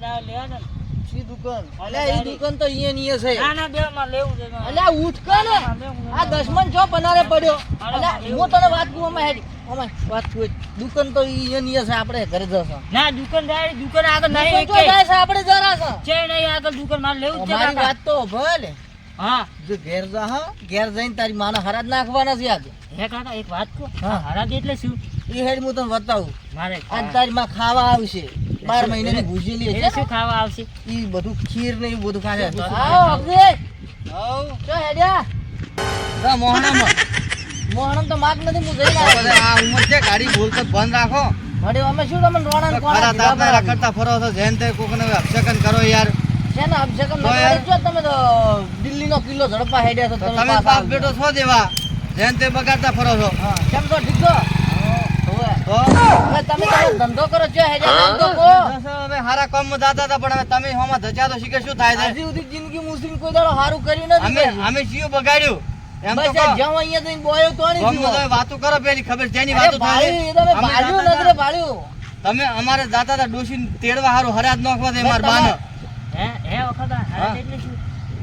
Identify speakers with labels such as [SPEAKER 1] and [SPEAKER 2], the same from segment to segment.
[SPEAKER 1] લેવા they
[SPEAKER 2] see દુકાન અલ્યા ઈ દુકાન તો અહીંયા છે
[SPEAKER 1] ના બે માં લેવું છે
[SPEAKER 2] અલ્યા ઉઠ કર આ દશમન જો બનારે પડ્યો અલ્યા હું તને વાત કહું અમે હેડી અમે વાત કહું દુકાન તો અહીંયા છે આપણે ઘરે જશે
[SPEAKER 1] ના દુકાન આગળ નહીં
[SPEAKER 2] તો જાય છે આપણે જરા છે
[SPEAKER 1] છે નહીં આગળ દુકાન મારે લેવું છે
[SPEAKER 2] મારી વાત તો ભલે
[SPEAKER 1] હા
[SPEAKER 2] જો ઘેર જા હા ઘેર જઈને તારી માને હરાજ નાખવાના છે આજે
[SPEAKER 1] હે કાકા એક વાત કહું
[SPEAKER 2] હા.
[SPEAKER 1] હરાજ એટલે શું
[SPEAKER 2] એ હેડ હું તને બતાવું
[SPEAKER 1] મારે
[SPEAKER 2] આજ તારી માં ખાવા આવશે 12 મહિનાની ભૂજેલી
[SPEAKER 1] એટલે
[SPEAKER 2] છે
[SPEAKER 1] શું ખાવા આવશે
[SPEAKER 2] ઈ બધું ખીર ને એવું બધું ખાશે
[SPEAKER 1] આવો,
[SPEAKER 2] અક્ષય ચો હેડ્યા
[SPEAKER 3] જા મોહનામાં
[SPEAKER 2] મોહનમ તો માગ નથી હું જઈને આવ્યો
[SPEAKER 3] આ ઉંમર છે ગાડી બોલતો બંધ રાખો
[SPEAKER 2] અરે અમે શું તમને રોણાને
[SPEAKER 3] ખરા તાપના રખડતા ફરો છો જેન તે કોકને અભિષેકન કરો યાર
[SPEAKER 2] છે ને અભિષેકમ
[SPEAKER 3] તો યાર.
[SPEAKER 2] જો તમે તો દિલ્હીનો કિલ્લો ઝડપા હેડ્યા છો
[SPEAKER 3] તો
[SPEAKER 2] તમે
[SPEAKER 3] તમે
[SPEAKER 2] પાછા
[SPEAKER 3] બાપ
[SPEAKER 2] આવજો.
[SPEAKER 3] બેટો છો જેવા જેન તે બગાડતા ફરો છો
[SPEAKER 2] હા કેમ છો ઠીક છો હોવે.
[SPEAKER 3] તો
[SPEAKER 2] હવે તમે તમારો ધંધો કરો છો હેડ્યા ધંધો કો
[SPEAKER 3] બસ હવે હારા કામમાં જાતા હતા પણ હવે તમે હોમાં ધજા તો શીખે શું થાય છે
[SPEAKER 2] હજી સુધી જિંદગી મુસ્લિમ કોઈ દાડો સારું કર્યું નથી
[SPEAKER 3] અમે અમે શિવ બગાડ્યું એમ તો
[SPEAKER 2] બસ
[SPEAKER 3] કહો.
[SPEAKER 2] આ જ્યાં અહીંયા જઈને બોયો તો નહીં
[SPEAKER 3] ગામમાં
[SPEAKER 2] થયો.
[SPEAKER 3] તમે વાતો કરો પેલી ખબર જેની
[SPEAKER 2] અરે
[SPEAKER 3] વાતો
[SPEAKER 2] ભાળી,
[SPEAKER 3] થાય
[SPEAKER 2] એ તમે
[SPEAKER 3] અમે
[SPEAKER 2] ભાળ્યું
[SPEAKER 3] જાતા
[SPEAKER 2] નજરે
[SPEAKER 3] હતા.
[SPEAKER 2] ભાળ્યું.
[SPEAKER 3] તમે અમારે જાતા હતા ડોશીને તેડવા હારું હરાજ નાખવા દે માર
[SPEAKER 2] તમારે-
[SPEAKER 3] બાને
[SPEAKER 1] હે વખત હરાજ એટલે શું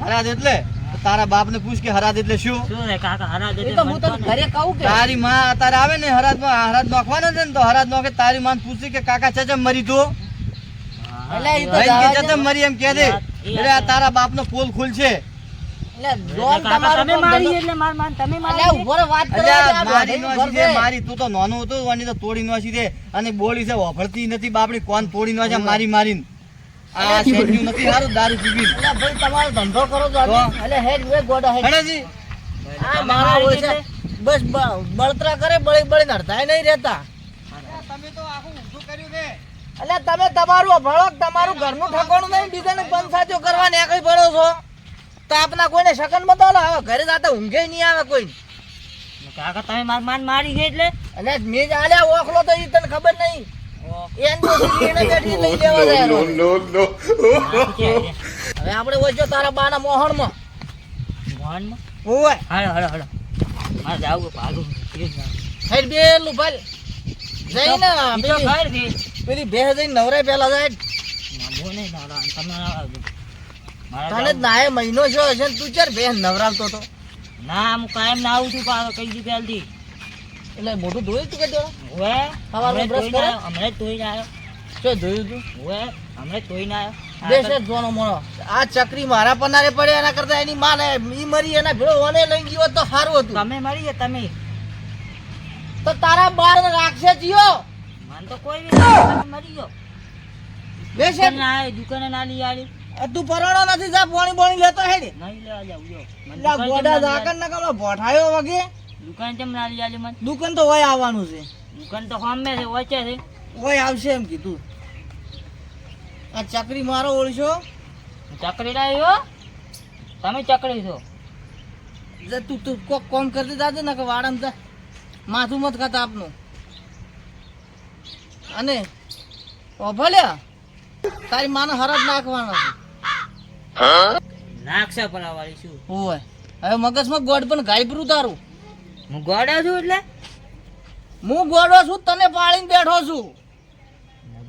[SPEAKER 3] હરાજ એટલે તો તારા બાપને પૂછ કે હરાજ એટલે શું
[SPEAKER 1] શું રે કાકા હરાજ
[SPEAKER 2] એ
[SPEAKER 1] એટલે
[SPEAKER 2] તો હું તને ઘરે કહું કે
[SPEAKER 3] તારી માં અત્યારે આવે ને હરાજમાં હરાજ નાખવાના છે ને તો હરાજ નાખે તારી માં પૂછી કે કાકા ચચમ મરી તું
[SPEAKER 2] એટલે ઈ તો
[SPEAKER 3] ભાઈ કે
[SPEAKER 2] જવા દે.
[SPEAKER 3] ચચમ મરી એમ કે દે એટલે આ તારા બાપનો પોલ ખુલશે
[SPEAKER 2] એટલે જોન
[SPEAKER 1] કાકા
[SPEAKER 2] તમારું
[SPEAKER 1] તમે
[SPEAKER 2] કોણ
[SPEAKER 1] મારી
[SPEAKER 2] ધંધો-
[SPEAKER 1] એટલે માર તમે
[SPEAKER 2] અલ્યા
[SPEAKER 1] મારી
[SPEAKER 2] ઉભો રહો, વાત કરવા દે,
[SPEAKER 3] અલ્યા
[SPEAKER 2] આ
[SPEAKER 3] મારી
[SPEAKER 2] બધાયનું
[SPEAKER 3] નોશી
[SPEAKER 2] ઘર
[SPEAKER 3] છે
[SPEAKER 2] છે.
[SPEAKER 3] મારી તું તો નાનો હતો વાની તો તોડી નોશી દે અને બોલી છે વફરતી નથી બાપડી કોણ તોડી નોશે મારી મારીને આ શેઠિયું નથી હારું દારૂ પીવી
[SPEAKER 2] અલ્યા ભાઈ તમારો ધંધો કરો છો
[SPEAKER 3] તો?
[SPEAKER 2] એટલે હેડ વે ગોડા હેડ
[SPEAKER 3] હણેજી
[SPEAKER 2] આ મારા હોય છે બસ બળતરા કરે બળી બળી નડતાય નહીં રહેતા
[SPEAKER 3] તમે તો આખું ઊંધું કર્યું રે
[SPEAKER 2] એટલે તમે તમારું ભળો તમારું ઘરનું ઠકાણું નહીં બીજાને પંચાયતો કરવા નીકળી પડો છો તો આપના કોઈને શકન બતાવો હવે ઘરે જાતા ઊંઘે નહીં આવે કોઈ
[SPEAKER 1] કાકા તમે માર મારી ગઈ એટલે
[SPEAKER 2] અને મેં જ આલ્યા ઓખલો તો ઈ તને ખબર નહીં એન તો એને બેઠી લઈ લેવા જાય હવે આપણે હોય છો તારા બાના મોહણમાં
[SPEAKER 1] મોહનમાં
[SPEAKER 2] ઓય
[SPEAKER 1] હાલો હાલો હાલો મારે જાવું ભાગું
[SPEAKER 2] હેડ બેલું ભાઈ જઈને
[SPEAKER 1] બીજો ઘર ગઈ
[SPEAKER 2] પેલી ભેહ જઈને નવરાય પેલા જાય
[SPEAKER 1] ના બોલે ના તમે આવજો
[SPEAKER 2] તને જ નાય મહિનો છો હશે ને તું ચાર ભેહ નવરાવતો તો
[SPEAKER 1] ના હું કાયમ ના આવું છું પાછો કઈ દી પહેલથી
[SPEAKER 2] એટલે મોઢું ધોયું તું કે
[SPEAKER 1] ઓએ
[SPEAKER 2] સવારમાં brush કરે?
[SPEAKER 1] હમણાં જ ધોઈને આવ્યો
[SPEAKER 2] શું ધોયું તું
[SPEAKER 1] ઓએ હમણાં જ ધોઈને આવ્યો
[SPEAKER 2] બેસે જોનો મોનો આ ચકરી મારા પનારે પડે એના કરતા એની માને ઈ મરી એના ભેળો ઓને લઈ ગયો તો સારું હતું
[SPEAKER 1] તમે મરી ગયા તમે
[SPEAKER 2] તો તારા બાર રાખશે જીઓ
[SPEAKER 1] મન તો કોઈ બી તમે મરી ગયો
[SPEAKER 2] બેસે
[SPEAKER 1] દુકાને ના લઈ આવી
[SPEAKER 2] તું પરાણો નથી જા પાણી પાણી લેતો હેડી
[SPEAKER 1] નહીં લેવા જાવ જો
[SPEAKER 2] લા ગોડા ઝાકર ના કમલા ભોઠાયો વગે
[SPEAKER 1] દુકાન કેમ ના લઈ આવી મને
[SPEAKER 2] દુકાન તો ઓય આવવાનું છે
[SPEAKER 1] દુકાન તો સામે છે વચ્ચે છે
[SPEAKER 2] ઓય આવશે એમ કીધું આ ચકરી મારો ઓળશો
[SPEAKER 1] ચકરી લાવ્યો તમે ચકરી છો
[SPEAKER 2] જે તું કોક કોમ કરતી જાજે ને કે વાડમ જા માથું મત ખાતા આપનું અને ઓ ભલ્યા તારી માને હરજ નાખવાનો
[SPEAKER 1] નાક્ષા પલાવાળી શું
[SPEAKER 2] ઓય હવે મગજમાં ગોડ પણ ગાય પરું તારું
[SPEAKER 1] હું ગોડા છું એટલે
[SPEAKER 2] હું ગોડો છું તને પાળીને બેઠો છું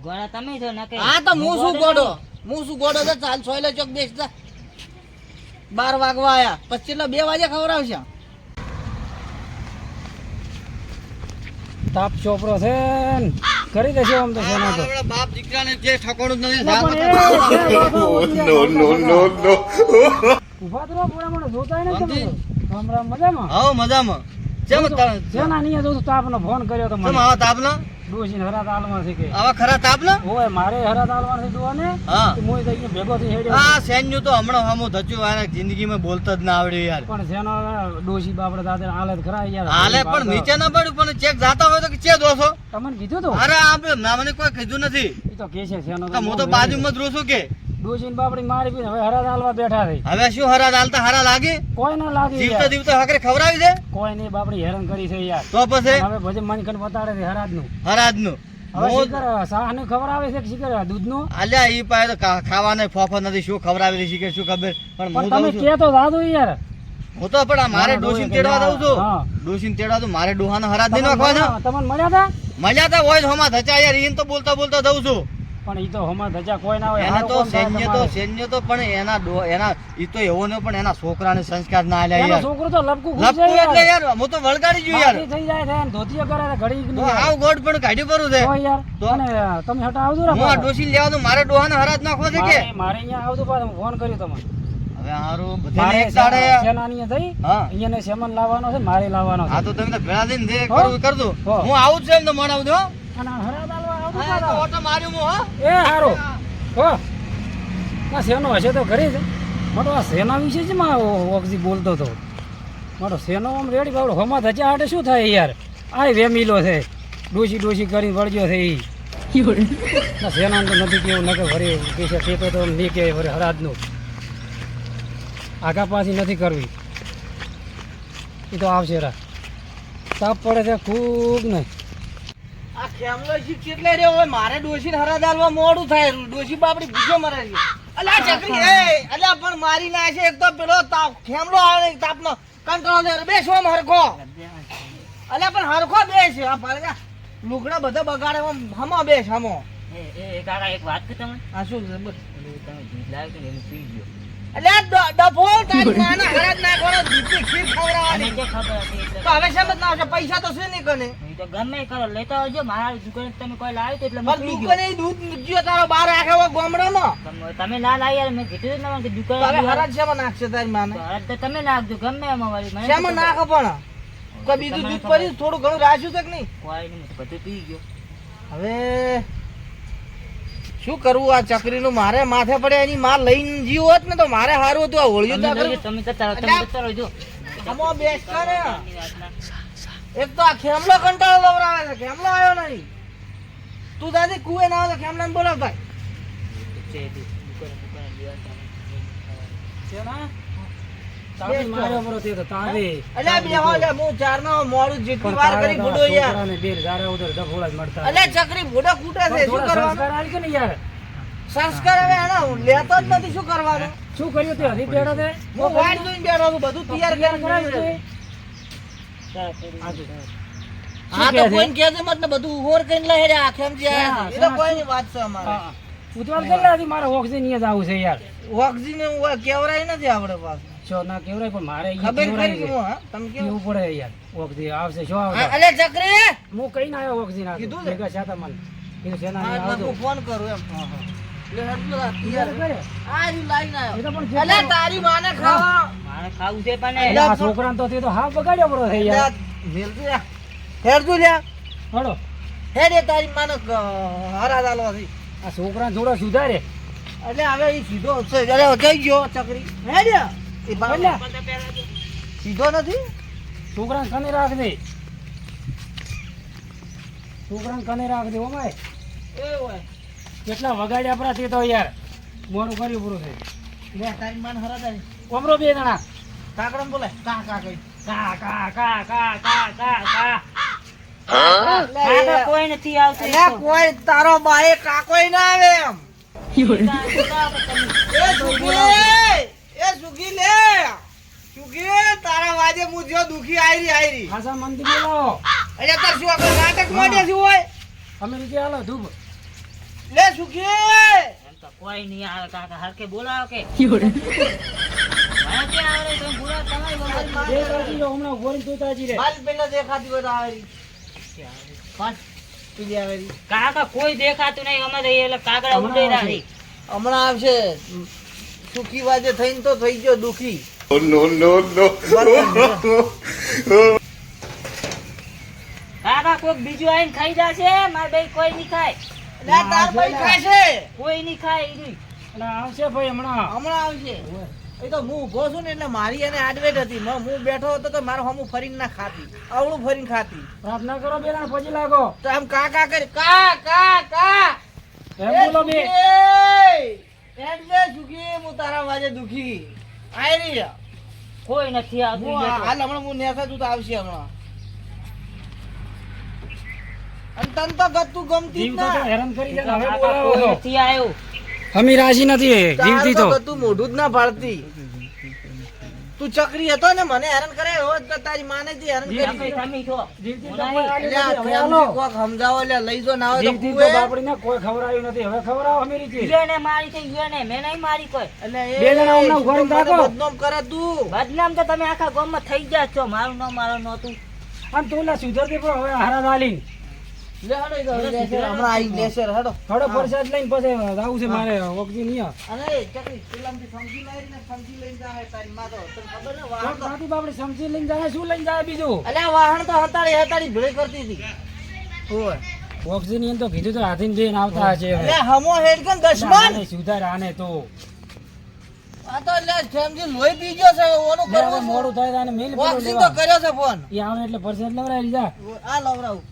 [SPEAKER 1] ગોડા તમે છો નકે
[SPEAKER 2] હા તો હું શું ગોડો તો ચાલ સોયલે ચોક બેસતા 12 વાગવા આયા પછી 2 વાગે ખવડાવશે
[SPEAKER 4] તાપ ચોપરો છે ને કરી દેશો આમ તો સોના તો
[SPEAKER 3] આપણા બાપ દીકરાને જે ઠકોણું જ નથી
[SPEAKER 4] ઉભા તો પૂરા મને જોતાય ને તમે રામ રામ મજામાં
[SPEAKER 3] હા મજામાં ચમ
[SPEAKER 4] જેના નહીં જોતું તાપનો ફોન કર્યો તો
[SPEAKER 3] ચમ
[SPEAKER 4] મને
[SPEAKER 3] આવા તાપનો
[SPEAKER 4] ડોસીને હરાત આલમાં છે કે
[SPEAKER 3] આવા ખરા તાપનો
[SPEAKER 4] ઓય મારે હરાત આલવાનું છે ડોને
[SPEAKER 3] હા
[SPEAKER 4] મોય તો ભેગો થઈ હેડ્યો
[SPEAKER 3] આ સેન્યુ તો હમણાં હમું ધચ્યું આને જિંદગીમાં બોલતા જ ના આવડ્યું યાર
[SPEAKER 4] પણ જેનો ડોસી બાપડે દાદા હાલત ખરા યાર
[SPEAKER 3] હાલે પણ નીચે ના પડ્યું પણ ચેક જાતા હોય તો કે ચે દોસો
[SPEAKER 4] તમને કીધું તો
[SPEAKER 3] અરે આપણે મને કોઈ કીધું નથી
[SPEAKER 4] એ તો કે છે જેનો
[SPEAKER 3] તો હું તો બાજુમાં જ રહું છું કે
[SPEAKER 4] ડોસીને બાપડી મારી પીને હવે હરાત આલવા બેઠા થઈ
[SPEAKER 3] હવે શું હરા હાલતા હરા લાગે
[SPEAKER 4] કોઈ ના લાગે
[SPEAKER 3] જીવતા
[SPEAKER 4] યાર
[SPEAKER 3] જીવતા હકરે ખવડાવી દે
[SPEAKER 4] કોઈ નહીં બાપડી હેરાન કરી છે યાર
[SPEAKER 3] તો પછી
[SPEAKER 4] હવે ભજે મનખન બતાડે છે હરાજ નું
[SPEAKER 3] હરાજ નું
[SPEAKER 4] હવે શીકર શાહ નું ખબર આવે છે કે શીકર દૂધ નું
[SPEAKER 3] અલ્યા ઈ પાસે તો ખાવાને ફોફો નથી શું ખવડાવી છે કે શું ખબર પણ હું
[SPEAKER 4] પણ તમે
[SPEAKER 3] દઉં છું
[SPEAKER 4] કે તો દાદુ યાર
[SPEAKER 3] હું તો પણ આ મારે
[SPEAKER 4] ના,
[SPEAKER 3] ડોશીને
[SPEAKER 4] ડોહી
[SPEAKER 3] તેડવા દઉં છું
[SPEAKER 4] હા.
[SPEAKER 3] ડોશીને તેડવા તો મારે ડોહાનો હરાજ નહીં નાખવાનો
[SPEAKER 4] તમને મળ્યા હતા
[SPEAKER 3] મજા તો હોય હોમાં ધચા યાર ઈન તો બોલતા બોલતા દઉં છું
[SPEAKER 4] પણ ઈ તો હમણાં ધજા કોઈ ના હોય
[SPEAKER 3] એને
[SPEAKER 4] હારું
[SPEAKER 3] તો
[SPEAKER 4] કોમ થાય
[SPEAKER 3] સૈન્ય તો
[SPEAKER 4] તમારે.
[SPEAKER 3] સૈન્ય તો પણ એના ઈ તો એવો ને પણ એના છોકરાને સંસ્કાર ના આલ્યા
[SPEAKER 4] એનો
[SPEAKER 3] યાર
[SPEAKER 4] છોકરો તો લપકું
[SPEAKER 3] લપકું
[SPEAKER 4] ઘૂસે
[SPEAKER 3] એટલે
[SPEAKER 4] યાર.
[SPEAKER 3] યાર હું તો વળગાડી ગયું યાર
[SPEAKER 4] મારી થઈ જાય છે, એને ધોતીઓ કરે છે, ઘડીક
[SPEAKER 3] તો
[SPEAKER 4] નહીં
[SPEAKER 3] આવ ગોડ પણ કાઢ્યું પરું છે
[SPEAKER 4] તો યાર
[SPEAKER 3] તો?
[SPEAKER 4] અને તમે હટા આવજો
[SPEAKER 3] હું આ
[SPEAKER 4] ને
[SPEAKER 3] ડોસી લેવાનું મારે ડોહાને હરાજ નાખવો છે કે
[SPEAKER 4] મારે અહીંયા આવજો પાછું હું ફોન કર્યો તમને
[SPEAKER 3] હવે હારું બધાને
[SPEAKER 4] મારે
[SPEAKER 3] એક દાડે
[SPEAKER 4] સેનાની થઈ
[SPEAKER 3] હા
[SPEAKER 4] અહીંયાને સેમન લાવવાનો છે, મારે લાવવાનો છે.
[SPEAKER 3] હા તો તમે તો ભેળા થઈને જે
[SPEAKER 4] હો?
[SPEAKER 3] કરવું એ કરજો
[SPEAKER 4] હો.
[SPEAKER 3] હું આવું જ છું એમ તો મોડા આવજો હો.
[SPEAKER 4] અને હરાદ આલવા આવજો
[SPEAKER 3] હા, તો
[SPEAKER 4] પાછા.
[SPEAKER 3] ઓટો માર્યો હું હો
[SPEAKER 4] એ હારો હો આ સેનો હશે તો ઘરે જ મોટો આ સેના વિશે જ માં ઓગજી બોલતો હતો મોટો સેનો આમ રેડી બાવડો હમા ધજા હાટે શું થાય યાર આ વેમીલો છે ડોસી ડોસી કરીને વળગ્યો છે ઈ ના સેનાને તો નથી કેવું નકે ભરી પૈસા ટેકો તો નહીં કે ભરે હરાજનું આગા પાછી નથી કરવી એ તો આવશે રા તાપ પડે છે ખૂબ નહીં
[SPEAKER 2] આ ખેમલો શી કેટલે રહ્યો હોય મારે ડોશીને હરાદ આલવા મોડું થાય ડોશી બાપડી ભૂખે મરે છે અલ્યા ચકરી એ અલ્યા પણ મારી ના છે એક તો પેલો તાપ ખેમલો આવે ને તાપનો કંટ્રોલ દે બેસો આમ હરખો અલ્યા પણ હરખો બેસ આ પાડ્યા લુગડા બધા બગાડે આમ હમો બેસ હમો
[SPEAKER 1] એ કાકા એક વાત કે તમે
[SPEAKER 2] આ શું છે બોલ
[SPEAKER 1] પેલું તમે દૂધ લાવ્યું હતું ને એનું પી ગયો
[SPEAKER 2] અલ્યા ડફો તારી માના હરાદ નાખવાનો દૂધની ખીર
[SPEAKER 1] અને
[SPEAKER 2] ખવડાવવાની
[SPEAKER 1] જે ખબર હતી એટલે
[SPEAKER 2] તો હવે સમજ ના આવશે પૈસા તો છે નહીં કને
[SPEAKER 1] એ તો ગમે એ કરો લેતા આવજો મારા દુકાને તમે કોઈ લાવ્યું તો એટલે હું
[SPEAKER 2] મારી
[SPEAKER 1] પી ગયો
[SPEAKER 2] દુકાને દૂધ મૂક્યો તારો બાર રાખે હોય ગામડામાં
[SPEAKER 1] તમે ના લાવી યાર મેં કીધું જ ને કે
[SPEAKER 2] તો
[SPEAKER 1] દુકાને
[SPEAKER 2] હવે હરાજ શેમાં નાખશે તારી માને
[SPEAKER 1] તો તમે નાખજો ગમે એમાં વાળી મને
[SPEAKER 2] શેમાં નાખો પણ કોઈ બીજું દૂધ પડ્યું થોડું ઘણું રાખ્યું છે કે નહીં
[SPEAKER 1] કોઈ નહીં હું તો બધું પી ગયો
[SPEAKER 2] હવે શું કરવું આ ચકરીનું મારે માથે પડે એની માં લઈને જીવ હોત ને તો મારે સારું હતું આ હોળિયું ના
[SPEAKER 1] તમે
[SPEAKER 2] કરું
[SPEAKER 1] તમે જતા રહો જો
[SPEAKER 2] આમાં બેસ કરે એક તો આ ખેમલો કંટાળો લવરાવે છે ખેમલો આવ્યો નહીં તું દાદી કુએ ના આવે તો ખેમલાને બોલાવતા
[SPEAKER 4] તાપી માર્યો બરો તે તો તાવે
[SPEAKER 2] અલ્યા બેહો લે હું ચારનો મોડું જેટલી વાર કરી ભૂડો યાર
[SPEAKER 4] છોકરાને બેર જારે ઉધર ડફોળા જ મળતા
[SPEAKER 2] અલ્યા ચકરી ભૂડો કૂટે છે શું
[SPEAKER 4] થોડા
[SPEAKER 2] કરવાનું
[SPEAKER 4] સંસ્કાર આલ કે ને યાર
[SPEAKER 2] સંસ્કાર હવે એના લેતો જ નથી શું કરવાનું
[SPEAKER 4] શું કર્યું તે હરી બેડો તે
[SPEAKER 2] હું વાટ જોઈને બેઠો છું બધું તૈયાર કરીને
[SPEAKER 4] કરાવ્યું
[SPEAKER 2] બેઠો
[SPEAKER 4] તે?
[SPEAKER 2] છું. હા તો કોઈને કહેજે મત ને બધું ઉહોર કરીને લઈ રે આખેમથી આયા છે. એ તો કોઈની વાત છે અમારે
[SPEAKER 4] હા. ઉતવાળ કેટલા હતી મારે ઓક્સિજન જ આવું છે યાર
[SPEAKER 2] વખજીને હું કેવરાય નથી આવડે પાછું
[SPEAKER 4] છો ના કેવરાય પણ મારે ઈ
[SPEAKER 2] ખબર
[SPEAKER 4] કેવરાય
[SPEAKER 2] કરી
[SPEAKER 4] છે.
[SPEAKER 2] હું હા તમે કેવું
[SPEAKER 4] કેવું પડે યાર ઓક્સિજન આવશે શું
[SPEAKER 2] હા,
[SPEAKER 4] આવશે
[SPEAKER 2] અલે ચકરી
[SPEAKER 4] હું કઈ ના આવ્યો ઓક્સિજન
[SPEAKER 2] કીધું ને?
[SPEAKER 4] ભેગા છાતા મને કીધું સેના
[SPEAKER 2] હા, એટલે
[SPEAKER 4] આવજો
[SPEAKER 2] હું ફોન કરું એમ લે હરજો આ
[SPEAKER 4] યાર
[SPEAKER 2] તૈયાર.
[SPEAKER 4] કરે
[SPEAKER 2] આ જ લાઈન
[SPEAKER 4] એ તો
[SPEAKER 2] આવ્યો
[SPEAKER 4] પણ
[SPEAKER 2] અલે તારી માને ખાવા
[SPEAKER 1] મારે ખાવું છે પણ
[SPEAKER 4] એટલે આ છોકરાને તો તે તો હાફ બગાડ્યો પડો છે યાર
[SPEAKER 2] મેલતું યા હેરતું લ્યા
[SPEAKER 4] હળો
[SPEAKER 2] હેડે તારી માને હરા દાલવાથી
[SPEAKER 4] આ છોકરાને થોડો સુધારે
[SPEAKER 2] એટલે હવે ઈ સીધો છે અરે જઈ ગયો ચકરી હેડે એ
[SPEAKER 4] બોલ્યા.
[SPEAKER 2] સીધો નથી
[SPEAKER 4] છોકરાને કને રાખ દે છોકરાને કને રાખ દે ઓમાય
[SPEAKER 2] એ હોય
[SPEAKER 4] કેટલા વગાડ્યા પરા તે તો યાર મોડું કર્યું પૂરું છે
[SPEAKER 2] લે તારી માને હરા દાલી
[SPEAKER 4] ઓમરો બે જણા
[SPEAKER 2] કાકડમ બોલે કા કા કઈ
[SPEAKER 4] કા કા કા કા કા કા કા
[SPEAKER 1] કાકા કોઈ નથી આવતું
[SPEAKER 2] અલ્યા કોઈ તારો બાએ કાકોય ના આવે એમ એ સુગી લે સુગી તારા વાજે હું જો દુખી આયરી
[SPEAKER 4] ખાસા મંદી બોલાવો
[SPEAKER 2] અલ્યા તાર શું આપણે નાટક માંડ્યા શું હોય
[SPEAKER 4] અમે રીતે હાલો ધૂપ
[SPEAKER 2] લે સુગી
[SPEAKER 1] એમ તો કોઈ નહીં આવે કાકા હરકે બોલાવો કે મને ક્યાં આવે તમે બોલાવો તમારી બોલાવો
[SPEAKER 4] બે કાકી જો હમણાં ગોરી તોતાજી રે
[SPEAKER 2] માલ પેલા દેખાતી હોય તો આવેરી
[SPEAKER 1] કોણ?
[SPEAKER 2] પીલી આવેરી
[SPEAKER 1] કાકા કોઈ દેખાતું નહીં અમે તો એટલે કાગડા ઉડે રહી
[SPEAKER 2] હમણાં આવશે સુખી વાજે થઈને તો થઈ ગયો દુખી
[SPEAKER 1] કાકા કોઈક બીજું આવીને ખાઈ જશે મારે ભાઈ કોઈ નહીં ખાય
[SPEAKER 2] લે તાર ભાઈ ખાશે
[SPEAKER 1] કોઈ નહીં ખાય ઈ નહીં.
[SPEAKER 4] અને આવશે ભાઈ હમણાં
[SPEAKER 2] હમણાં આવશે એ તો હું ઉભો છું ને એટલે મારી એને આડવેટ હતી હું બેઠો હતો તો મારો હમું ફરીને ના ખાતી આવડું ફરીને ખાતી
[SPEAKER 4] પ્રાર્થના કરો બેલા પછી લાગો
[SPEAKER 2] તો આમ કા કા કરી કા કા કા
[SPEAKER 4] એમ બોલો બે
[SPEAKER 2] એટલે સુખી હું તારા વાજે દુખી આઈ રહી
[SPEAKER 1] કોઈ નથી આવતું
[SPEAKER 2] હું
[SPEAKER 1] ઈ બેઠો.
[SPEAKER 2] હાલ હમણાં હું નેસા તું તો આવશે હમણાં અને તન તો ગતું ગમતી જ
[SPEAKER 4] જીવ તો
[SPEAKER 2] ના
[SPEAKER 4] હેરાન કરી જાય હવે
[SPEAKER 1] કાકા
[SPEAKER 4] બોલાવો
[SPEAKER 1] કોઈ
[SPEAKER 4] છો
[SPEAKER 1] નથી આવ્યું
[SPEAKER 4] અમે રાજી નથી જીવતી તો
[SPEAKER 2] તારું તો ગતું મોઢું જ ના પાડતી તું ચકરી હતો ને મને હેરાન કરે એવો જ તો તારી માને થી હેરાન કરી
[SPEAKER 1] ચકરી તમે છો.
[SPEAKER 4] જીવતી
[SPEAKER 1] હું
[SPEAKER 4] તો
[SPEAKER 1] નહીં.
[SPEAKER 4] કોઈ આલી
[SPEAKER 2] અલ્યા,
[SPEAKER 4] નથી, હવે
[SPEAKER 2] ખેમજી
[SPEAKER 4] હાલો.
[SPEAKER 2] કોક સમજાવો અલ્યા, લઈ જો ના હોય તો
[SPEAKER 4] જીવતી તો
[SPEAKER 2] કુએ.
[SPEAKER 4] બાપડીને કોઈ ખવડાવ્યું નથી, હવે ખવડાવો અમીરી ચીજ.
[SPEAKER 1] ઈયોને મારી છે, ઈયોને. મેં નહીં મારી કોઈ.
[SPEAKER 2] અલ્યા, એ
[SPEAKER 4] બે જણા હમણાં
[SPEAKER 2] તું તો
[SPEAKER 4] ઉઘાડીને
[SPEAKER 2] મને
[SPEAKER 4] રાખો.
[SPEAKER 2] બદનામ કરે તું.
[SPEAKER 1] બદનામ તો તમે આખા ગામમાં થઈ ગયા જ છો. મારું નામ મારું નહોતું.
[SPEAKER 4] આમ તું લા સુધરતી પણ હવે હારા દાલીન.
[SPEAKER 2] લે હેડો ઈ તો હવે લેશે, હમણાં આઈ લેશે, હેડો.
[SPEAKER 4] થોડો પરસાદ લઈને પછી જાવું છે મારે વખતી નહીં આવે.
[SPEAKER 2] અને એ ચકરી પેલામાંથી સમજી લાવી ને સમજી લઈને જાય તારી માં તો તને ખબર ને વાહન તો
[SPEAKER 4] બાપડી બાપડી સમજી લઈને જાય, શું લઈને જાય બીજું?
[SPEAKER 2] અલ્યા વાહન તો હતાડી ભીડ કરતી હતી. ઓય
[SPEAKER 4] વખતી ની તો કીધું તો હાથીને જઈને આવતા હશે હવે.
[SPEAKER 2] અલ્યા હમો હેડ કન દશમન.
[SPEAKER 4] આને સુધાર આને તો
[SPEAKER 2] આ તો અલ્યા ખેમજી લોહી પી ગયો છે ઓનું
[SPEAKER 4] હવે
[SPEAKER 2] કરવું
[SPEAKER 4] મોડું થાય તાને મિલ
[SPEAKER 2] બોક્સિંગ તો કર્યો છે ફોન.
[SPEAKER 4] એ આવે એટલે પરસાદ લવરાઈ લીધા.
[SPEAKER 2] આ લવરાવું.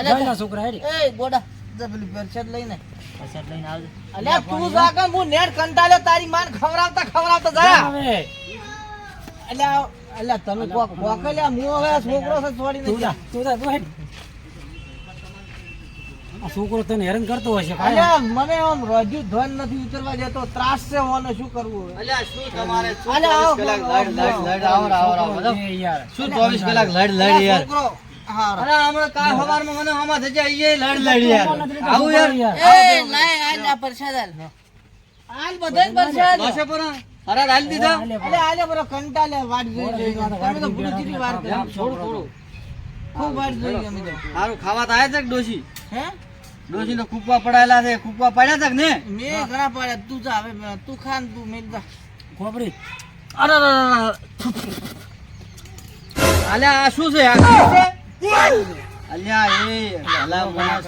[SPEAKER 4] જાય છોકરા હેડી.
[SPEAKER 2] એ બોડા જા પેલી પરસાદ લઈને.
[SPEAKER 1] પરસાદ લઈને આવજો.
[SPEAKER 2] અલ્યા તું જાકન હું નેટ કંટાળ્યો તારી માન ખવરાવતા જા.
[SPEAKER 4] હવે
[SPEAKER 2] અલ્યા તમે કોકલ્યા હું હવે આ છોકરો છે છોડી
[SPEAKER 4] તું જા,
[SPEAKER 2] નથી.
[SPEAKER 4] તું જા, તું હેડ. આ છોકરો તને હેરાન કરતો હશે કાંઈ?
[SPEAKER 2] અલ્યા મને આમ રજુ ધન નથી ઉતરવા દેતો, ત્રાસ છે ઓને શું કરવું હવે?
[SPEAKER 3] અલ્યા શું તમારે શું
[SPEAKER 2] અલ્યા,
[SPEAKER 3] 24 કલાક લડ આવો આવો
[SPEAKER 4] એ યાર
[SPEAKER 3] શું 24 કલાક લડ યાર
[SPEAKER 2] છોકરો હા
[SPEAKER 3] અરે હમણાં કાલ સવારમાં મને હમા થઈ જાય એ લડ યાર આવું યાર
[SPEAKER 2] એ લાય આ પરસાદ આલ બધાય પરસાદ
[SPEAKER 3] દોશે પર હરા હાલી દીધા
[SPEAKER 2] અલે આલે બરો કંટાળે વાટ જોઈ જોઈ તમે તો ભૂલી ચીરી વાર કરી
[SPEAKER 3] થોડું થોડું
[SPEAKER 2] ખૂબ વાટ જોઈ અમે તો
[SPEAKER 3] સારું ખાવા તો આયા છે કે ડોશી
[SPEAKER 2] હે
[SPEAKER 3] ડોશી તો કૂપવા પડાયેલા છે કૂપવા પડ્યા છે કે ને
[SPEAKER 2] મે ઘણા પાડ્યા તું જા હવે તું ખાન તું મેલ જા
[SPEAKER 4] ખોબરી
[SPEAKER 2] અરે
[SPEAKER 3] અલ્યા આ શું છે આ શું છે અલ્યા એ અલા માણસ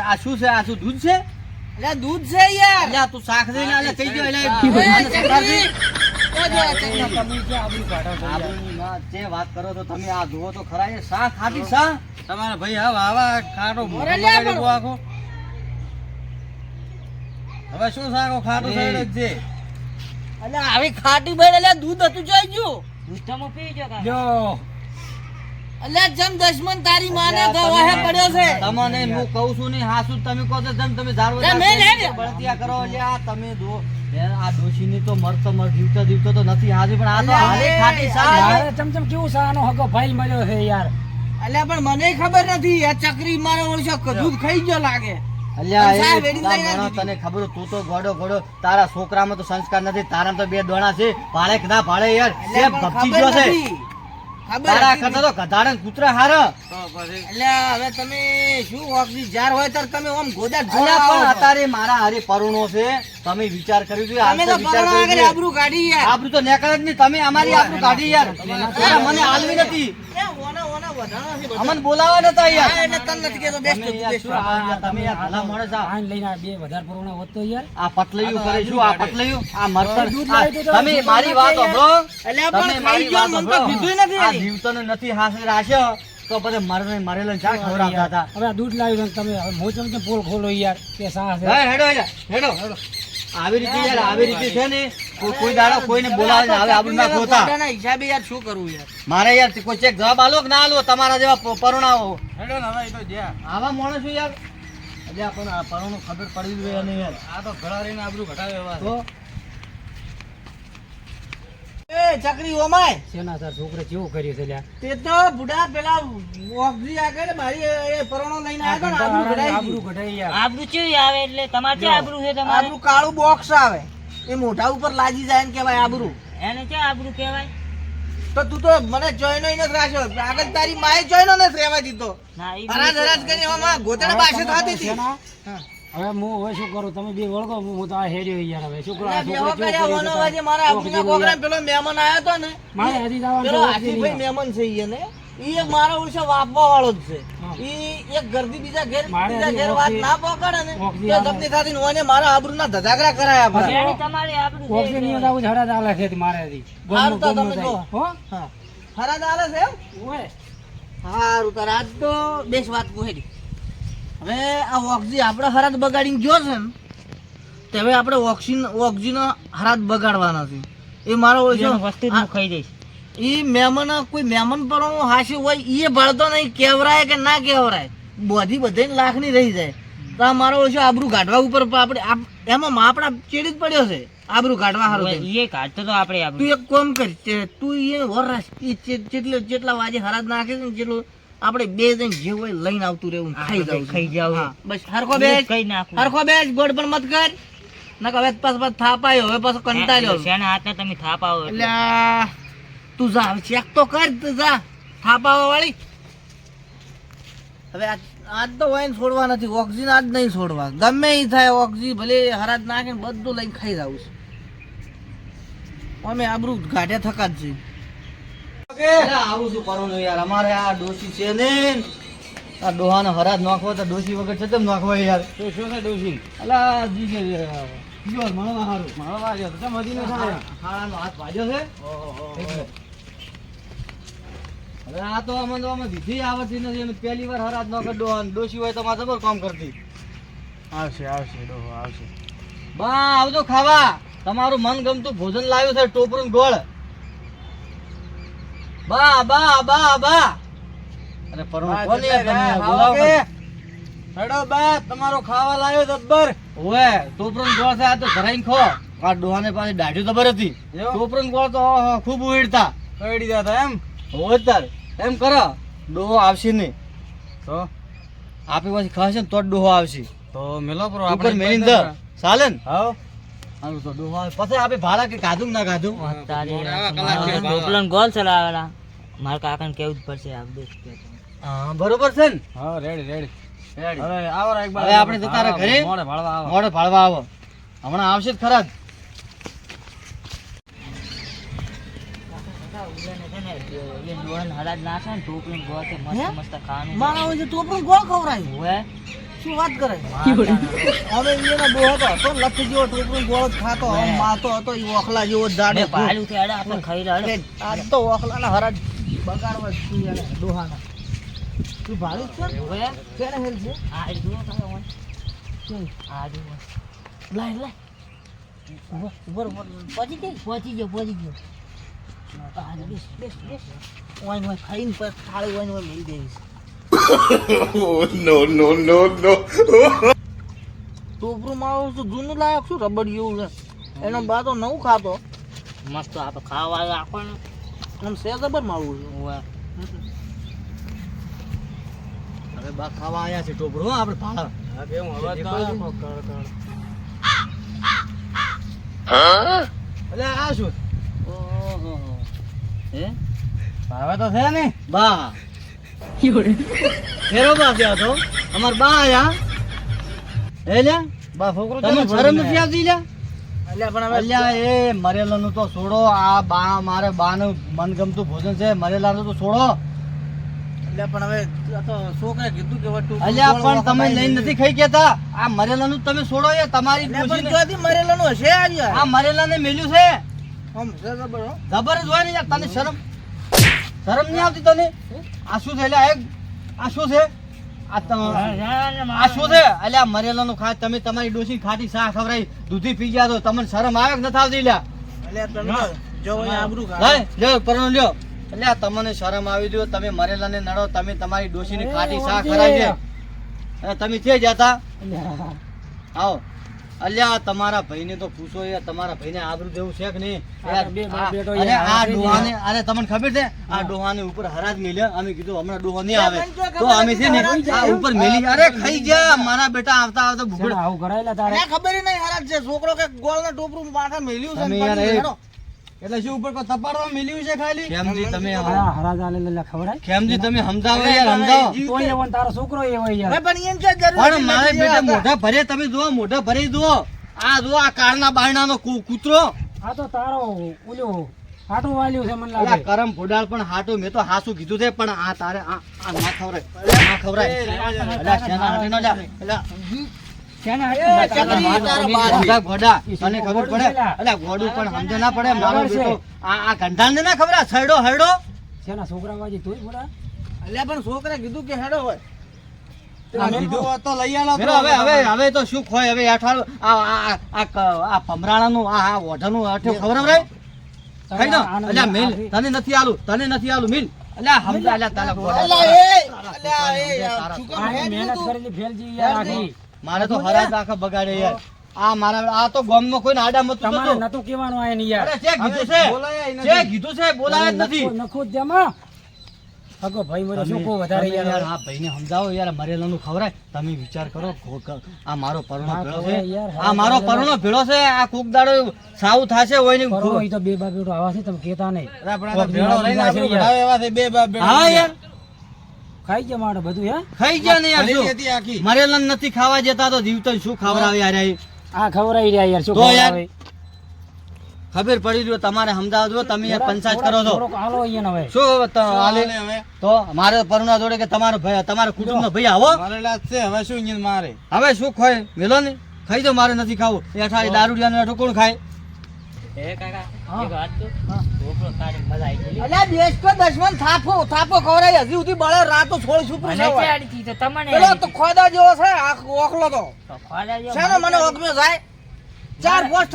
[SPEAKER 3] આ શું છે આ શું દૂધ છે
[SPEAKER 2] અલે દૂધ છે યાર
[SPEAKER 3] અલ્યા તું શાક દઈને અલ્યા કઈ ગયો
[SPEAKER 2] એ
[SPEAKER 3] અલ્યા
[SPEAKER 2] ચકરી ઓ જો આ ચકરી
[SPEAKER 4] તમે જે આબરૂ કાઢો છો યાર.
[SPEAKER 3] આબરૂની વાત જે વાત કરો તો તમે આ જુઓ તો ખરા એ શા ખાધી શા તમારા ભાઈ આવા ખાટો
[SPEAKER 2] મોરે લ્યા
[SPEAKER 3] મોઢો
[SPEAKER 2] પણ.
[SPEAKER 3] આખો હવે શું શાકો ખાટું સાઈડ જ છે
[SPEAKER 2] અલે આવી ખાટી બેડ અલે દૂધ હતું જોઈ ગયું
[SPEAKER 1] દૂધ તો હું પી ગયો કાકા.
[SPEAKER 4] જો
[SPEAKER 2] અલે જમ દશમન તારી માને ગવાહે પડ્યો છે
[SPEAKER 3] તમને હું કહું છું નહીં હાસુ તમે કહો છો જેમ તમે ધારો
[SPEAKER 2] લે મેં લે.
[SPEAKER 3] બળતિયા કરો લ્યા તમે દો યાર આ ડોશીની તો મરતો જીવતો જીવતો તો નથી હાજી પણ આ તો
[SPEAKER 2] અલ્યા,
[SPEAKER 3] હાલે ખાટી શા
[SPEAKER 4] મારે ચમચમ કેવું સાનો હગો ફાઇલ મળ્યો છે યાર.
[SPEAKER 2] અલે પણ મને ખબર નથી આ ચકરી મારે ઓળશો દૂધ ખાઈ ગયો લાગે
[SPEAKER 3] અલ્યા
[SPEAKER 2] પણ સાહેબ
[SPEAKER 3] એ
[SPEAKER 2] એડી લઈને
[SPEAKER 3] ભણા
[SPEAKER 2] દીધી.
[SPEAKER 3] તને ખબર તું તો ગોડો તારા છોકરામાં તો સંસ્કાર નથી તારામાં તો બે દોણા છે ભાડે કે ના ભાડે યાર
[SPEAKER 2] અલે
[SPEAKER 3] એ
[SPEAKER 2] પણ
[SPEAKER 3] ભપચી
[SPEAKER 2] ખબર
[SPEAKER 3] ગયો છે
[SPEAKER 2] નથી. ખબર
[SPEAKER 3] તારા
[SPEAKER 2] હતી.
[SPEAKER 3] કરતા તો ગધાડે ને કૂતરા હાર
[SPEAKER 2] એટલે હવે તમે શું ઓક્સી જાર હોય ત્યારે તમે આમ ગોદા
[SPEAKER 3] અલ્યા પણ અત્યારે મારા હારે પરુણો છે તમે વિચાર કર્યું છે
[SPEAKER 2] તમે તો પરણા આગળ આબરૂ કાઢી યાર
[SPEAKER 3] આબરૂ તો નેકળ જ નહીં તમે અમારી આબરૂ કાઢી યાર અરે મને હાલવી નથી
[SPEAKER 2] એ ઓના વધારા છે બધા.
[SPEAKER 3] અમને બોલાવા નતા યાર
[SPEAKER 2] હા, એટલે તને નથી કહેતો, બેસ્ટ
[SPEAKER 3] તમે
[SPEAKER 2] હતું,
[SPEAKER 3] યાર
[SPEAKER 2] બેસ્ટ
[SPEAKER 3] શું આ તમે યાર ભલા માણસ આ
[SPEAKER 4] આને લઈને આ બે વધારે પરોણા હોત તો યાર.
[SPEAKER 3] આ પટલૈયું કરીશું આ પટલૈયું આ મરતર
[SPEAKER 4] દૂધ
[SPEAKER 3] આ
[SPEAKER 4] લાવી દો તો
[SPEAKER 3] તમે
[SPEAKER 4] દૂધ
[SPEAKER 3] મારી
[SPEAKER 4] નાખે
[SPEAKER 3] વાત
[SPEAKER 4] યાર.
[SPEAKER 3] સાંભળો
[SPEAKER 2] એટલે પણ
[SPEAKER 3] તમે
[SPEAKER 2] ખાઈ
[SPEAKER 3] મારી
[SPEAKER 2] ગયો,
[SPEAKER 3] વાત
[SPEAKER 2] મને તો
[SPEAKER 3] સાંભળો.
[SPEAKER 2] કીધું નથી
[SPEAKER 3] આ
[SPEAKER 2] એની.
[SPEAKER 3] જીવતોને નથી હાંસી રાખ્યો તો પછી મરેલો ચા ખવડાવતા હતા
[SPEAKER 4] હવે આ દૂધ લાવી દો ને તમે હવે મોચમ કે પોલ ખોલો યાર કે સા છે.
[SPEAKER 3] હે હેડો હેડો આવી રીતે યાર આવી રીતે છે ને કોઈ દાડો કોઈને બોલાવે ને હવે આબરૂ ના ખોતા
[SPEAKER 2] ગોદાના હિસાબે યાર શું કરવું યાર
[SPEAKER 3] મારે યાર કોઈ ચેક જવાબ આલો કે ના આલો તમારા જેવા પરુણાઓ હેડો ને હવે તો જ્યાં આવા માણસો યાર અલ્યા પણ આ પરુણો ખબર પડી જ હોય ને યાર આ તો ઘડારીને આબરૂ ઘટાવે એવા તો
[SPEAKER 2] એ ચકરી ઓમાય
[SPEAKER 4] શેના તાર છોકરે કેવું કર્યું છે લ્યા.
[SPEAKER 2] તે તો બુડા પેલા ઓક્સી આગળ મારી એ પરણો લઈને
[SPEAKER 4] આ
[SPEAKER 2] આવ્યો ને આબરૂ
[SPEAKER 4] કંટાળાને
[SPEAKER 2] કઢાઈ
[SPEAKER 4] આબરૂ
[SPEAKER 2] ગઈ.
[SPEAKER 4] કઢાઈ યાર.
[SPEAKER 1] આબરૂ ચેવી આવે એટલે તમારે ક્યાં આબરૂ છે તમારે?
[SPEAKER 2] આબરૂ કાળું બોક્સ આવે એ મોઢા ઉપર લાગી જાય ને કહેવાય આબરૂ.
[SPEAKER 1] એને ક્યાં આબરૂ કહેવાય?
[SPEAKER 2] તો તું તો મને જોઈનો ય નથી રાખ્યો આગળ તારી માએ જોઈનો નથી રહેવા દીધો
[SPEAKER 1] ના, ઈ
[SPEAKER 2] હરાજ હરાજ કરી આમાં ગોતણ પાસે થતી હતી
[SPEAKER 4] શેના?
[SPEAKER 2] હા.
[SPEAKER 4] હવે હું હવે શું કરું તમે બે વળગો હું તો આ હેડ્યો યાર હવે શું કરું આ
[SPEAKER 2] એટલે
[SPEAKER 4] છોકરો
[SPEAKER 2] બેહો
[SPEAKER 4] કેવું
[SPEAKER 2] કર્યા
[SPEAKER 4] કર્યું છે
[SPEAKER 2] વનો વાજે મારા આપણીના કોકરાને પેલો મહેમાન આવ્યો તો ને
[SPEAKER 4] મારે હજી જવાનું
[SPEAKER 2] પેલો
[SPEAKER 4] છે,
[SPEAKER 2] હાથીભાઈ મહેમાન છે ઈ એને. ઈ એક મારા ઓળશે વાપવા વાળો જ છે
[SPEAKER 4] હા.
[SPEAKER 2] ઈ એક ઘરથી બીજા ઘેર
[SPEAKER 4] મારે
[SPEAKER 2] બીજા
[SPEAKER 4] હજી
[SPEAKER 2] ઘેર વાત
[SPEAKER 4] ઓળખી-
[SPEAKER 2] ના પકડે ને
[SPEAKER 4] ઓળખી
[SPEAKER 2] તો
[SPEAKER 4] આવે.
[SPEAKER 2] ધપની થાતી ને ઓને મારા આબરૂના ધજાગરા કરાયા
[SPEAKER 4] પછી
[SPEAKER 2] આપણા.
[SPEAKER 1] એને તમારી આબરૂ છે
[SPEAKER 4] ઓક્સિજન ની
[SPEAKER 1] એટલે.
[SPEAKER 4] આવું ઝડા ચાલે છે મારે હજી
[SPEAKER 2] હારું તો
[SPEAKER 4] ગોમનું
[SPEAKER 2] તમે
[SPEAKER 4] જાય.
[SPEAKER 2] જો.
[SPEAKER 4] હો
[SPEAKER 2] હા હરાજ આલે છે એમ
[SPEAKER 4] ઓય
[SPEAKER 2] હારું તાર આજ તો બેસ વાત કહી હવે આ ઓક્સી આપણે હરાજ બગાડીને ગયો છે ને તે હવે આપણે ઓક્સીનો હરાજ બગાડવાના છે એ મારો ઓળશો
[SPEAKER 1] એનું વસ્તુ જ હું ખાઈ દઈશ.
[SPEAKER 2] ઈ મહેમાન કોઈ મહેમાન પર હાસી હોય ઈ ભળતો નહીં કેવરાય કે ના કેવરાય બધી લાખની રહી જાય તો આ મારો ઓછો આબરૂ કાઢવા ઉપર આપણે એમાં આપણા ચેડી જ પડ્યો છે આબરૂ કાઢવા હારું થઈને.
[SPEAKER 1] એ કાઢતો તો આપણે
[SPEAKER 2] તું
[SPEAKER 1] આપણે
[SPEAKER 2] એક કામ કર તું એ વર રાખ જેટલા વાજે હરાજ નાખે છે ને જેટલું આપણે બે જણ જે હોય લઈને આવતું રહેવું ને ખાઈ જવું
[SPEAKER 1] ખાઈ જાવ
[SPEAKER 2] હા, બસ હરખો બેસ
[SPEAKER 1] કઈ નાખું
[SPEAKER 2] હરખો બેસ ગોળ પણ મત કર નક હવે પાછો થાપાયો હવે પાછો કંટાળ્યો
[SPEAKER 1] શેના હાથને તમે થાપ આવો
[SPEAKER 2] એટલે આ તું જા હવે ચેક તો કર તું જા થાપાવા વાળી હવે આજ તો વાઈન છોડવા નથી ઓક્સિજન આજ નહીં છોડવા ગમે ઈ થાય ઓક્સિજન ભલે હરાજ નાખે ને બધું લઈને ખાઈ જાવું છે અમે આબરૂ ગાઢે થકા જ છે
[SPEAKER 3] એટલે આવું શું કરવાનું યાર અમારે આ ડોશી છે ને આ ડોહાને હરાજ નાખવો તો ડોશી વગર છે તેમ નાખવો યાર
[SPEAKER 4] શું છે ડોશી
[SPEAKER 3] અલા જી છે જીવર મળવા હારું મળવા આવ્યો તો કેમ હજી ન થાય હાળાનો હાથ ભાજ્યો છે એટલે. હવે આ તો અમે વિધિ આવડતી નથી અમે પહેલી વાર હરાજ ન કરી ડોહાને ડોશી હોય તો મારે જબર કામ કરતી
[SPEAKER 4] આવશે આવશે ડોહો આવશે
[SPEAKER 3] બા આવજો ખાવા તમારું મન ગમતું ભોજન લાવ્યું છે ટોપરું ને ગોળ બા બા બા બા અરે પરણો કોની આ તમે બોલાવો કે હેડો બા તમારો ખાવા લાવ્યો જબ્બર ઓએ ટોપરું ને ગોળ છે આ તો ધરાઈને ખો આ ડોહાને પાસે દાઢી જબર હતી ટોપરું ને ગોળ તો ખૂબ ઉડતા કઈડી જતા એમ હોય તાર એમ કરો ડોહો આવશે નહીં
[SPEAKER 4] તો
[SPEAKER 3] આપી પછી ખાશે ને તો જ ડોહો આવશે
[SPEAKER 4] તો મેલો પર
[SPEAKER 3] ઉપર મેલીને દર ચાલે ને
[SPEAKER 4] હાવ
[SPEAKER 3] હારું તો ડોહો આવે. પછી આપણે ભાડા કે કાઢું કે ના કાઢું
[SPEAKER 1] ટોપલો ગોલ ચલાવેલા મારા કાકાને કેવું જ પડશે આપ દેખ
[SPEAKER 3] હા બરોબર છે ને
[SPEAKER 4] હા રેડી રેડી
[SPEAKER 3] રેડી.
[SPEAKER 4] હવે આવો રા એક બાર
[SPEAKER 3] હવે આપણે જતા રહ્યા ઘરે?
[SPEAKER 4] મોડે ભાળવા આવો
[SPEAKER 3] મોડે ભાળવા આવો હમણાં આવશે જ ખરા જ.
[SPEAKER 1] હરાજ નાખે ને ટોપલો ગોળ છે મસ્ત મસ્ત ખાવાનું
[SPEAKER 2] મારા હોય છે ટોપરું ગોળ ખવરાયું
[SPEAKER 1] હોય
[SPEAKER 2] શું વાત કરે હવે એનો ડોહો તો હતો લથ જેવો ટોપરું ગોળ જ ખાતો આમ માતો હતો ઈ ઓખલા જેવો જાડો
[SPEAKER 1] મેં ભાડું થી અડા આપણે ખાઈ રહ્યા
[SPEAKER 2] આજ તો ઓખલાના હરાજ બગાડવા જ છું એને ડોહાના તું ભાડું જ છે
[SPEAKER 1] હોય
[SPEAKER 2] કેને હેલ છે
[SPEAKER 1] આ જુઓ તમે હોય
[SPEAKER 2] શું?
[SPEAKER 1] આ જુઓ
[SPEAKER 2] લાય લાય ઉપર
[SPEAKER 1] પહોંચી ગયો પહોંચી ગયો
[SPEAKER 2] આ બેસ બેસ બેસ ઓય ઓય ખાઈને પર થાળી ઓય ઓય મેલી દેવીશ ટોપરું મારું તો જૂનું લાયક શું રબડ જેવું છે એનો બા તો નવું ખાતો
[SPEAKER 1] મસ્ત આપણે ખાવા રાખો ને
[SPEAKER 2] આમ સે જબર મારું છે
[SPEAKER 1] હોય
[SPEAKER 3] હવે બા ખાવા આયા છે ટોપરું હો આપણે ભાડા.
[SPEAKER 4] હા કેમ અવાજ તો આવે કોક કળ કળ
[SPEAKER 3] એટલે આ શું
[SPEAKER 1] ઓહો
[SPEAKER 3] હે
[SPEAKER 4] હવે તો છે ને
[SPEAKER 3] બા ફેરો બા થયા તો અમાર બા આયા હે લ્યા
[SPEAKER 4] બા છોકરો
[SPEAKER 3] તમે શરમ નથી આવતી લ્યા
[SPEAKER 2] એટલે પણ હવે
[SPEAKER 3] અલ્યા એ મરેલાનું તો છોડો આ બા મારે બાનું મનગમતું ભોજન છે મરેલાનું તો છોડો
[SPEAKER 2] એટલે પણ હવે આ તો છોકરાએ કીધું કે હવે ટોપરું
[SPEAKER 3] અલ્યા
[SPEAKER 2] ગોળ
[SPEAKER 3] પણ તમે
[SPEAKER 2] વખણાઈ
[SPEAKER 3] લઈને
[SPEAKER 2] દેવી.
[SPEAKER 3] નથી ખાઈ કેતા આ મરેલાનું તમે છોડો એ તમારી
[SPEAKER 2] એટલે પણ
[SPEAKER 3] ડોશીને-
[SPEAKER 2] ક્યાંથી મરેલાનું હશે આજ યાર?
[SPEAKER 3] આ મરેલાને મેલ્યું છે
[SPEAKER 2] આમ છે જબર હો.
[SPEAKER 3] જબર જ હોય ને યાર તને શરમ નહીં આવતી તને આ શું છે અલ્યા આ શું છે આ શું છે અલ્યા મરેલાનું ખા તમે તમારી ડોશી ખાટી શા ખવરાઈ દૂધી પી ગયા તો તમને શરમ આવે કે નથી આવતી લ્યા
[SPEAKER 2] એટલે તમે તો જો અહીં આબરૂ
[SPEAKER 3] લાય
[SPEAKER 2] કાઢો.
[SPEAKER 3] લ્યો પરણો લ્યો અલ્યા તમને શરમ આવી દો તમે મરેલાને નડો તમે તમારી ડોશીની ખાટી શા ખરાઈ છે અને તમે છે જતા આવો અલ્યા તમારા ભાઈને તો પૂછો યાર તમારા ભાઈને આબરૂ દેવું છે કે નહીં યાર,
[SPEAKER 4] બે બાપ બેટો
[SPEAKER 3] અરે
[SPEAKER 4] યાર,
[SPEAKER 3] આ
[SPEAKER 4] આપી
[SPEAKER 3] ડોહાને અરે તમને ખબર છે આ ડોહાને ઉપર હરાજ મેલ્યા અમે કીધું હમણાં ડોહો નહીં આવે
[SPEAKER 2] પણ જો
[SPEAKER 3] તો
[SPEAKER 2] ખબર
[SPEAKER 3] અમે છે ને
[SPEAKER 2] હતી તો
[SPEAKER 3] આ
[SPEAKER 2] હરાજ
[SPEAKER 3] ઉપર
[SPEAKER 2] છે.
[SPEAKER 3] મેલી અરે ખાઈ જા મારા બેટા આવતા આવતા
[SPEAKER 4] છે ને,
[SPEAKER 3] ભૂગડ
[SPEAKER 4] આવું કરાયેલા તારે
[SPEAKER 2] એને ખબર ય નહીં હરાજ છે છોકરો કે ગોળના ટોપરું માથે મેલ્યું છે ને
[SPEAKER 3] તમે યાર
[SPEAKER 2] પડી
[SPEAKER 3] એ-
[SPEAKER 2] હેડો.
[SPEAKER 3] એટલે શું ઉપર કોઈ તપાડવા મેલ્યું છે ખાલી ખેમજી તમે
[SPEAKER 4] હા હરાજા લે લે ખવડાય
[SPEAKER 3] ખેમજી તમે સમજાવો યાર સમજાવો
[SPEAKER 4] તો એ વન તારો છોકરો એ હોય યાર
[SPEAKER 2] હવે પણ એમ છે જરૂર
[SPEAKER 3] પણ
[SPEAKER 2] નથી
[SPEAKER 3] મારે
[SPEAKER 2] જેવા
[SPEAKER 3] બેટા
[SPEAKER 2] હતા.
[SPEAKER 3] મોઢા ભરે તમે જુઓ મોઢા ભરી જુઓ આ જુઓ આ કાળના બારણાનો કૂતરો
[SPEAKER 4] આ તો તારો ઓલું આટું વાલ્યું છે મને
[SPEAKER 3] અલા
[SPEAKER 4] લાગે
[SPEAKER 3] કરમ ફોડાળ પણ હાટું મેં તો હાસું કીધું છે પણ આ તારે આ ના ખવરાય ના ખવરાય અલા શેના હાટીનો લ્યા અલા
[SPEAKER 4] શેના
[SPEAKER 2] એ
[SPEAKER 4] હાટું
[SPEAKER 2] ચકરી
[SPEAKER 4] મારો
[SPEAKER 2] તારા
[SPEAKER 4] મમ્મી
[SPEAKER 2] બાપ.
[SPEAKER 3] ગોડા ગોડા
[SPEAKER 4] ઈ
[SPEAKER 3] તને
[SPEAKER 4] શું
[SPEAKER 3] ખબર
[SPEAKER 4] ખબર
[SPEAKER 3] પડે
[SPEAKER 4] છે લા?
[SPEAKER 3] અલા ગોડું પણ સમજે ના પડે મારો
[SPEAKER 4] ખબર છે.
[SPEAKER 3] બેટો આ ગંધાને ના ખબર આ સડો હરડો
[SPEAKER 4] શેના છોકરા વાજી તું બોલા
[SPEAKER 2] અલ્યા પણ છોકરા કીધું કે હેડો હોય
[SPEAKER 3] મેરો હવે હવે હવે તો શું ખોય હવે અઠાર આ પમરાણાનું આ ઓઢાનું અઠ્યો ખવરાવરાય ખાઈ દો અલ્યા મિલ તને નથી આલું મિલ અલ્યા સમજા અલ્યા તારા ગોડા.
[SPEAKER 2] અલ્યા એ
[SPEAKER 3] તારા-
[SPEAKER 2] શું કામ
[SPEAKER 4] આની
[SPEAKER 2] હેડ
[SPEAKER 4] મહેનત
[SPEAKER 2] તું?
[SPEAKER 4] કરેલી ફેલજી યાર આખી
[SPEAKER 3] મારે તો હરાજ આખા બગાડે યાર આ મારા આ તો ગામમાં કોઈને આડા મત
[SPEAKER 4] તમારે નતું કહેવાનું આ ને યાર
[SPEAKER 3] અરે જે કીધું છે જે કીધું છે બોલાય જ નથી
[SPEAKER 4] નખો જ જામાં અગો ભાઈ મને શું કહો વધારે
[SPEAKER 3] તમે
[SPEAKER 4] યાર
[SPEAKER 3] આ ભાઈને સમજાવો યાર મરેલાનું ખવરાય તમે વિચાર કરો આ મારો પરણો ભેળો છે
[SPEAKER 4] યાર,
[SPEAKER 3] આ મારો પરણો ભેળો છે આ કોક દાડો સાવ થાશે હોય ને
[SPEAKER 4] કરો ઈ તો બે બાપ બેટો આવા છે તમે કહેતા નહીં
[SPEAKER 3] ભેળો લઈને આપણે ભેળાવે એવા છે બે બાપ ભેળા હા યાર
[SPEAKER 4] ખાઈ ગયા મારે બધું હે
[SPEAKER 3] ખાઈ ગયા ને યાર શું મરેલા નથી ખાવા જતા તો જીવતો શું ખવડાવે યાર
[SPEAKER 4] આ ખવરાઈ રહ્યા યાર શું
[SPEAKER 3] તો યાર,
[SPEAKER 4] ખવરાવે?
[SPEAKER 3] ખબર પડી રહ્યો તમારે સમજાવ જો તમે યાર પંચાયત કરો છો
[SPEAKER 4] થોડોક હાલો અહીંયા હવે
[SPEAKER 3] શું હાલે તો મારે પરણા જોડે કે તમારો ભાઈ તમારા કુટુંબનો ભાઈ આવો
[SPEAKER 2] હવે શું ઇંજન મારે
[SPEAKER 3] હવે શું ખોય મેલો ને ખાઈ દો મારે નથી ખાવું એઠા દારૂડિયાનો એઠો કોણ ખાય
[SPEAKER 1] એ કાકા એક વાત તો ઢોકળો ખાવાની મજા આવી ગઈ
[SPEAKER 2] અલ્યા બેસ તો દશમન થાપો થાપો ખવરાય હજી સુધી બળે રાતો છોડ શું
[SPEAKER 1] મને ચાડી હતી તો તમને
[SPEAKER 2] પેલો તો ખોદા જેવો છે આ ઓખલો તો
[SPEAKER 1] તો ખોલા જેવો
[SPEAKER 2] શેનો મને ઓખમ્યો જાય ચાર પોસ્ટ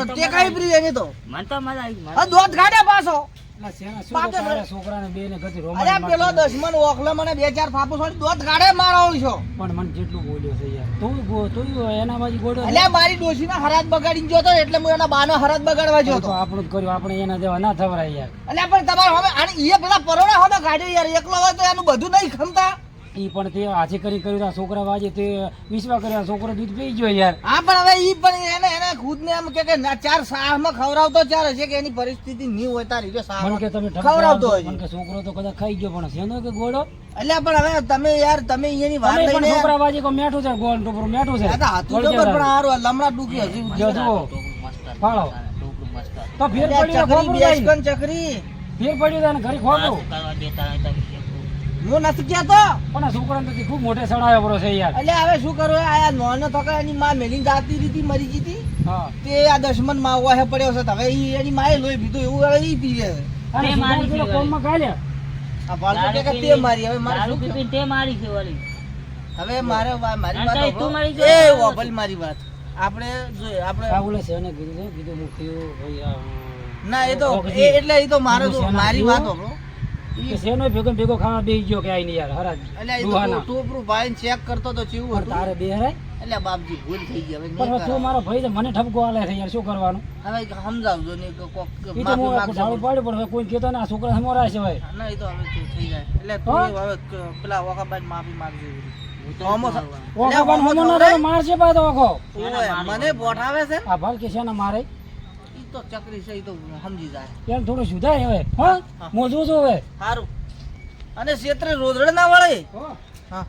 [SPEAKER 2] ટેકાઈ પડી એની તો
[SPEAKER 1] મને તો મજા આવી
[SPEAKER 2] આ દોત ગાડે પાછો
[SPEAKER 4] એટલે શેના શું
[SPEAKER 2] બાપે
[SPEAKER 4] તારા છોકરાને બે ને ગતિ રોમાન
[SPEAKER 2] અલ્યા પેલો દશમન ઓખલો મને બે ચાર થાપો છોડી દોત ગાડે મારો છો
[SPEAKER 4] પણ મને જેટલું બોલ્યો છે યાર તું એના બાજુ ગોડો છે.
[SPEAKER 2] અલ્યા મારી ડોશીના હરાજ બગાડીને ગયો તો એટલે હું એના બાનો હરાજ બગાડવા ગયો
[SPEAKER 4] તો
[SPEAKER 2] તો
[SPEAKER 4] આપણું જ કર્યું આપણે એના જેવા ના થવરાય યાર
[SPEAKER 2] અલ્યા પણ તમારે હવે આને ઈએ પેલા પરોણા હવે ગાડ્યો યાર એકલો હોય તો એનું બધું નહીં ખમતા
[SPEAKER 4] ઈ પણ તે હાથે કરી કર્યું આ છોકરા વાજે તે વિશ્વા કર્યા છોકરો દૂધ પી ગયો યાર
[SPEAKER 2] હા પણ હવે ઈ પણ એને ખુદ ને એમ કે ના ચાર સાહમાં ખવડાવતો ચાર હશે કે એની પરિસ્થિતિ નહીં હોય તારી જો
[SPEAKER 4] મને કે તમે
[SPEAKER 2] ખવડાવતો
[SPEAKER 4] ઠપકા
[SPEAKER 2] હોય
[SPEAKER 4] મને કે છોકરો તો કદાચ ખાઈ ગયો પણ શેનો કે ગોળો
[SPEAKER 2] અલ્યા પણ હવે તમે યાર તમે એની વાત
[SPEAKER 4] તમે પણ
[SPEAKER 2] લઈને
[SPEAKER 4] છોકરા વાજે કો મેઠું છે ગોળ ટોપરો મેઠું છે
[SPEAKER 2] આ તો હાથું તો પણ હારું લમણા ડૂકી હજી
[SPEAKER 4] જો જુઓ ફાળો
[SPEAKER 1] ઢોકળું મસ્ત હતું.
[SPEAKER 4] તો ફેર
[SPEAKER 2] અલ્યા
[SPEAKER 4] પડ્યો
[SPEAKER 2] ચકરી
[SPEAKER 4] ખોપરું જાય.
[SPEAKER 2] બેસકન ચકરી
[SPEAKER 4] ફેર પડ્યું તાને ઘરે ખોપરું
[SPEAKER 1] શું કરવા દેતા હોય તમે કેમ?
[SPEAKER 2] હું નથી કહેતો
[SPEAKER 4] પણ આ છોકરાને તો તે ખૂબ મોટે સડાયો પરો છે યાર
[SPEAKER 2] અલ્યા હવે શું કરું આ નોનો થકા એની માં મેલીને જાતી રીતી મરી જીતી
[SPEAKER 4] હા
[SPEAKER 2] તે આ દશમન માં વાહે પડ્યો છે તો હવે ઈ એની માએ લોહી પીધું એવું હવે ઈ પીવે છે
[SPEAKER 4] અને
[SPEAKER 1] તે મારી
[SPEAKER 4] સુધાર પેલો
[SPEAKER 1] છે
[SPEAKER 4] કોમમાં કાઢ્યા
[SPEAKER 2] આ બાળકો કે
[SPEAKER 1] દારૂ
[SPEAKER 2] તે મારી હવે મારે
[SPEAKER 1] દારૂ
[SPEAKER 2] શું
[SPEAKER 1] પી પીને તે મારી છે વળી.
[SPEAKER 2] હવે મારે મારી
[SPEAKER 1] ના,
[SPEAKER 2] વાત
[SPEAKER 1] તું મારી
[SPEAKER 2] સાંભળો.
[SPEAKER 1] જોડે
[SPEAKER 2] એ વાપરી મારી વાત આપણે જોઈએ આપણે
[SPEAKER 4] આ બોલે છે એને કીધું છે કીધું હું થયું ભાઈ આ
[SPEAKER 2] ના એ તો
[SPEAKER 4] ઓગજી.
[SPEAKER 2] એટલે એ તો મારે તો
[SPEAKER 4] શેના
[SPEAKER 2] મારી
[SPEAKER 4] પીવો?
[SPEAKER 2] વાત સાંભળો.
[SPEAKER 4] કે શેનો ભેગો ભેગો ખાવા બેસી ગયો કે આઈ નહીં યાર હરાજ
[SPEAKER 2] એટલે એ
[SPEAKER 4] ડોહાના.
[SPEAKER 2] તો ટોપરું ભાઈને ચેક કરતો તો કેવું
[SPEAKER 4] પણ
[SPEAKER 2] હતું
[SPEAKER 4] તારે બે હરાય
[SPEAKER 2] એટલે બાપજી ભૂલ થઈ ગઈ હવે નહીં
[SPEAKER 4] પણ તું
[SPEAKER 2] કરાય.
[SPEAKER 4] મારો ભાઈ છે મને ઠપકો આલે છે યાર શું કરવાનું
[SPEAKER 2] હવે સમજાવજો ને કે કોક
[SPEAKER 4] ઈ તો
[SPEAKER 2] માફી
[SPEAKER 4] હું
[SPEAKER 2] માંગજો.
[SPEAKER 4] ઢાળું પાડ્યું પણ હવે કોઈ કહેતો ને આ છોકરા સમોરાય છે ભાઈ
[SPEAKER 2] ના એ તો હવે તો થઈ જાય એટલે તું
[SPEAKER 4] હા?
[SPEAKER 2] હવે પેલા વખાબાઈ માફી માંગજો
[SPEAKER 1] હું તો
[SPEAKER 2] હોમો
[SPEAKER 1] શું કરવા?
[SPEAKER 4] ઓખો પણ
[SPEAKER 2] હોમો
[SPEAKER 4] હોમો ના
[SPEAKER 2] થવરાય?
[SPEAKER 4] તો મારશે પાછો તો ઓખો
[SPEAKER 2] ઓય, મને બોઠાવે છે
[SPEAKER 4] આ ભાલ કે છે ને મારે
[SPEAKER 2] ઈ તો ચકરી છે ઈ તો સમજી જાય
[SPEAKER 4] યાર થોડું સુધાય હવે હા મોજું છું હવે
[SPEAKER 2] સારું અને ક્ષેત્રે રોદડે ના વળે
[SPEAKER 4] હો.
[SPEAKER 2] હા